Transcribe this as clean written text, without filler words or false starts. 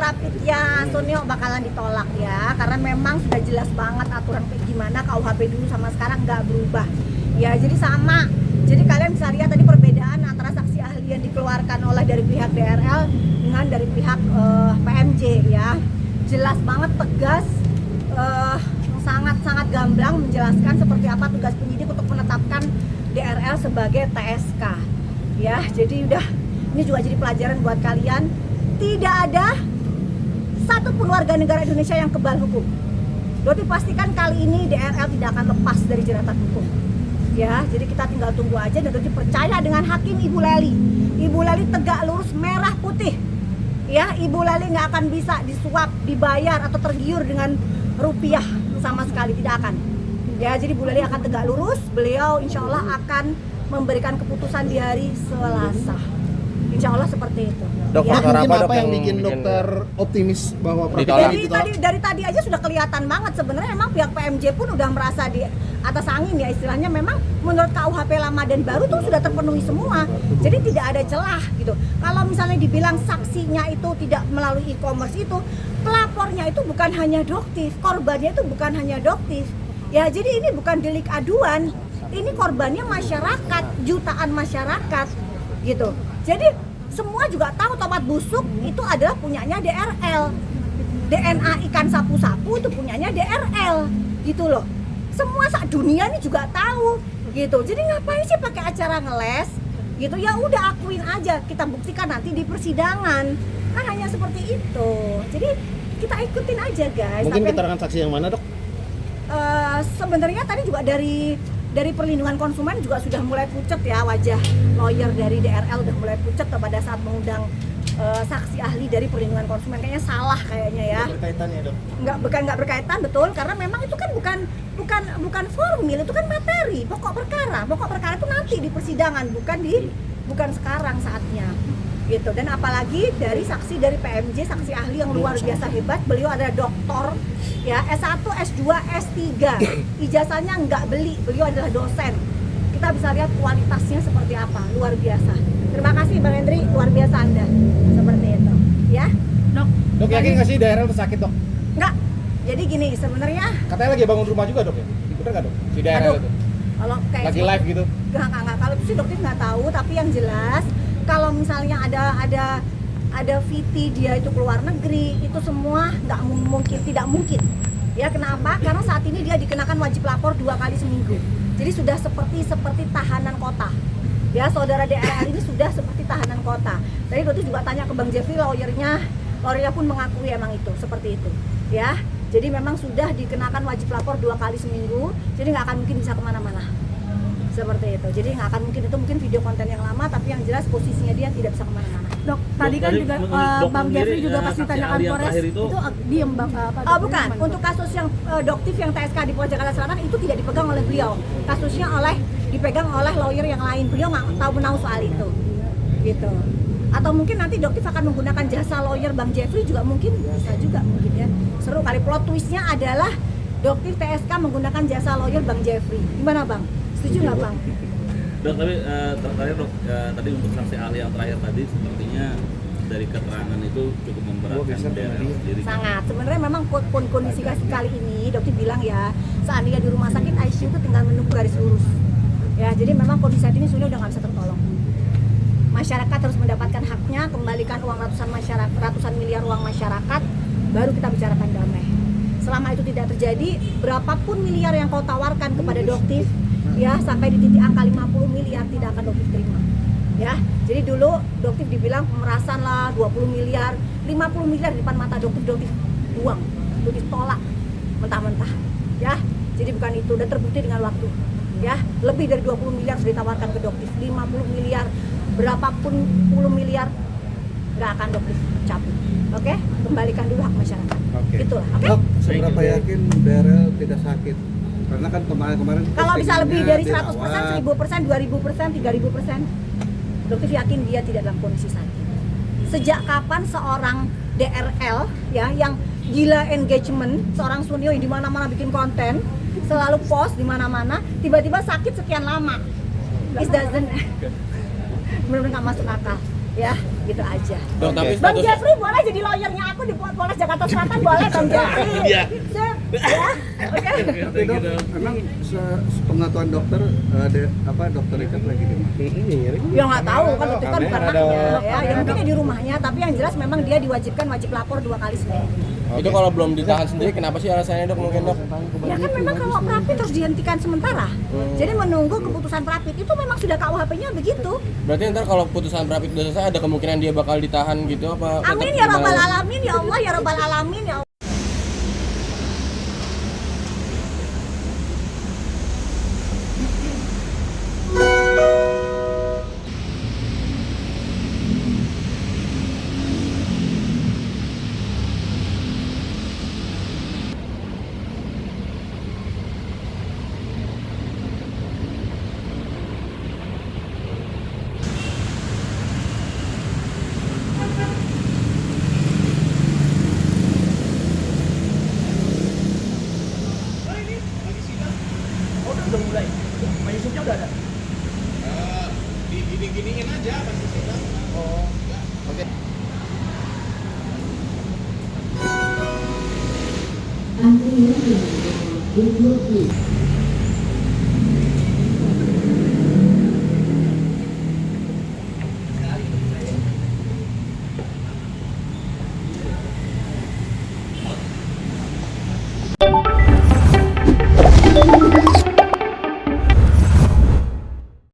rapidnya Sunio bakalan ditolak ya, karena memang sudah jelas banget aturan kayak gimana. KUHP dulu sama sekarang nggak berubah ya, jadi sama. Jadi kalian bisa lihat tadi perbedaan antara saksi ahli yang dikeluarkan oleh dari pihak DRL dengan dari pihak PMJ ya, jelas banget, tegas, sangat-sangat gamblang menjelaskan seperti apa tugas penyidik untuk menetapkan DRL sebagai TSK ya. Jadi udah, ini juga jadi pelajaran buat kalian, tidak ada satupun warga negara Indonesia yang kebal hukum. Berarti pastikan kali ini DRL tidak akan lepas dari jeratan hukum ya. Jadi kita tinggal tunggu aja, dan Doti percaya dengan Hakim Ibu Leli. Ibu Leli tegak lurus merah putih ya. Ibu Leli nggak akan bisa disuap, dibayar atau tergiur dengan rupiah sama sekali, tidak akan ya. Jadi Bu Leli akan tegak lurus, beliau insya Allah akan memberikan keputusan di hari Selasa, insya Allah seperti itu. Dok, Ya. mungkin Dok, apa yang bikin dokter optimis bahwa Pratika ditolak? Dari tadi aja sudah kelihatan banget sebenarnya memang pihak PMJ pun udah merasa di atas angin ya istilahnya. Memang menurut KUHP lama dan baru tuh sudah terpenuhi semua, jadi tidak ada celah gitu. Kalau misalnya dibilang saksinya itu tidak melalui e-commerce, itu pelapornya itu bukan hanya Doktif, korbannya itu bukan hanya Doktif ya. Jadi ini bukan delik aduan, ini korbannya masyarakat, jutaan masyarakat gitu. Jadi semua juga tahu tomat busuk itu adalah punyanya DRL, DNA ikan sapu-sapu itu punyanya DRL gitu loh. Semua sak dunia ini juga tahu gitu. Jadi ngapain sih pakai acara ngeles gitu? Ya udah akuin aja, kita buktikan nanti di persidangan. Kan hanya seperti itu. Jadi kita ikutin aja guys. Mungkin keterangan saksi yang mana, Dok? Sebenarnya tadi juga dari perlindungan konsumen juga sudah mulai pucet ya, wajah lawyer dari DRL udah mulai pucet pada saat mengundang saksi ahli dari perlindungan konsumen. Kayaknya salah kayaknya ya. Berkaitan ya, Dok? Nggak berkaitan, betul, karena memang itu kan bukan formil, itu kan materi, pokok perkara itu nanti di persidangan, bukan sekarang saatnya gitu. Dan apalagi dari saksi dari PMJ, saksi ahli yang luar biasa hebat, beliau adalah doktor ya, S1, S2, S3, ijazahnya nggak beli, beliau adalah dosen. Kita bisa lihat kualitasnya seperti apa, luar biasa. Terima kasih Bang Hendri, luar biasa Anda, seperti itu ya. Dok, yakin nggak sih daerah itu sakit, Dok? Nggak, jadi gini sebenarnya. Katanya lagi bangun rumah juga, Dok ya? Bener nggak, Dok? Si daerah Aduh, itu? kalau kayak Lagi live gitu? Nggak, kalau itu sih dokter nggak tahu, tapi yang jelas kalau misalnya ada VT dia itu keluar negeri, itu semua nggak mungkin, tidak mungkin ya. Kenapa? Karena saat ini dia dikenakan wajib lapor 2 kali seminggu, jadi sudah seperti tahanan kota ya. Saudara DRL ini sudah seperti tahanan kota. Tadi dokter juga tanya ke Bang Jeffrey, lawyernya pun mengakui emang itu seperti itu ya. Jadi memang sudah dikenakan wajib lapor 2 kali seminggu, jadi nggak akan mungkin bisa kemana-mana seperti itu. Jadi nggak akan mungkin, itu mungkin video konten yang lama, tapi yang jelas posisinya dia tidak bisa kemana-mana. Dok, tadi kan juga Bang Jeffrey juga pas ditanyakan Polres itu diem Bang. Bukan, untuk kasus yang Doktif yang TSK di Polres Jakarta Selatan itu tidak dipegang oleh beliau. Kasusnya dipegang oleh lawyer yang lain. Beliau nggak tahu menahu soal itu, gitu. Atau mungkin nanti Doktif akan menggunakan jasa lawyer Bang Jeffrey juga, mungkin bisa juga mungkin ya. Seru kali, plot twistnya adalah Doktif TSK menggunakan jasa lawyer Bang Jeffrey. Gimana Bang? Setuju nggak Bang? Dok, tapi terakhir Dok, tadi untuk saksi ahli yang terakhir tadi sepertinya dari keterangan itu cukup memberatkan DRL sendiri. Sangat. Sebenarnya memang kondisi kali ini Dokter bilang ya, seandainya di rumah sakit ICU itu tinggal menunggu garis lurus. Ya, jadi memang kondisi saat ini sudah nggak bisa tertolong. Masyarakat harus mendapatkan haknya, kembalikan uang ratusan miliar uang masyarakat, baru kita bicarakan damai. Selama itu tidak terjadi, berapapun miliar yang kau tawarkan kepada Doktif ya, sampai di titik angka 50 miliar tidak akan Doktif terima ya. Jadi dulu Doktif dibilang pemerasan lah, 20 miliar, 50 miliar di depan mata Doktif buang, Doktif tolak mentah-mentah ya. Jadi bukan itu, dan terbukti dengan waktu ya. Lebih dari 20 miliar sudah ditawarkan ke Doktif, 50 miliar, berapapun puluh miliar nggak akan Doktif cabut. Oke, kembalikan dulu hak masyarakat. Itulah. Oke. Dok, seberapa yakin DRL tidak sakit? Karena kan kemarin kalau bisa lebih dari 100%, dirawat. 1000%, 2000%, 3000%, Dokter yakin dia tidak dalam kondisi sakit. Sejak kapan seorang DRL ya yang gila engagement, seorang Sunio yang di mana-mana bikin konten, selalu post di mana-mana, tiba-tiba sakit sekian lama? It doesn't benar-benar nggak masuk akal Ya, gitu aja. Dok, tapi Bang status Jeffrey boleh jadi lawyernya aku di Polres Jakarta Selatan, boleh Bang Jeffrey. Iya. Sip, ya. Oke. Tapi dok, emang sepengetahuan dokter dokter Richard lagi di mana? Ya nggak tahu kan itu kan bukan haknya ya. Ya mungkin dia di rumahnya, tapi yang jelas memang dia diwajibkan wajib lapor 2 kali seminggu. itu kalau belum ditahan sendiri kenapa sih alasannya dok mungkin dok? Ya kan memang kalau Prapit terus dihentikan sementara. Jadi menunggu keputusan Prapit itu memang sudah KUHP-nya begitu. Berarti ntar kalau putusan Prapit udah selesai ada kemungkinan dia bakal ditahan gitu apa? Amin tetap ya gimana? rabbal alamin ya Allah ya rabbal alamin ya Allah. Antrian